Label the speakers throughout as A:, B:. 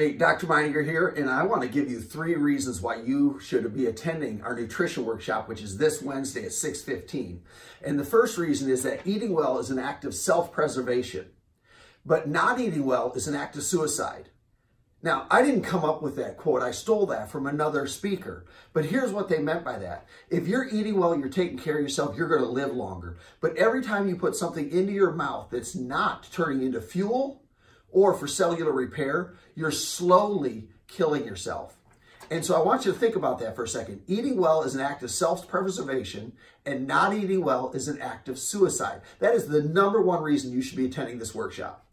A: Hey, Dr. Meininger here, and I want to give you 3 reasons why you should be attending our nutrition workshop, which is this Wednesday at 6:15. And the first reason is that eating well is an act of self-preservation, but not eating well is an act of suicide. Now, I didn't come up with that quote. I stole that from another speaker. But here's what they meant by that. If you're eating well, you're taking care of yourself, you're going to live longer. But every time you put something into your mouth that's not turning into fuel or for cellular repair, you're slowly killing yourself. And so I want you to think about that for a second. Eating well is an act of self-preservation, and not eating well is an act of suicide. That is the #1 reason you should be attending this workshop.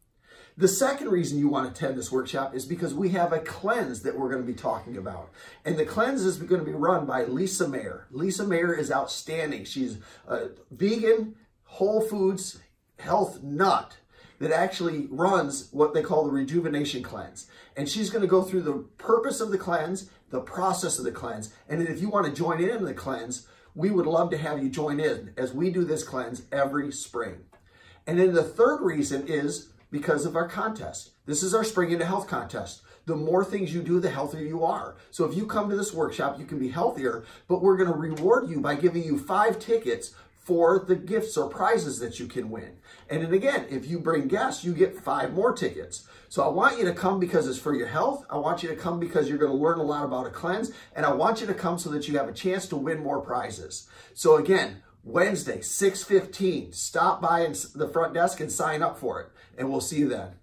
A: The second reason you want to attend this workshop is because we have a cleanse that we're going to be talking about. And the cleanse is going to be run by Lisa Mayer. Lisa Mayer is outstanding. She's a vegan, whole foods, health nut that actually runs what they call the Rejuvenation Cleanse. And she's going to go through the purpose of the cleanse, the process of the cleanse. And then if you want to join in the cleanse, we would love to have you join in as we do this cleanse every spring. And then the third reason is because of our contest. This is our Spring into Health contest. The more things you do, the healthier you are. So if you come to this workshop, you can be healthier, but we're going to reward you by giving you 5 tickets for the gifts or prizes that you can win. And then again, if you bring guests, you get 5 more tickets. So I want you to come because it's for your health. I want you to come because you're going to learn a lot about a cleanse. And I want you to come so that you have a chance to win more prizes. So again, Wednesday, 6:15, stop by the front desk and sign up for it. And we'll see you then.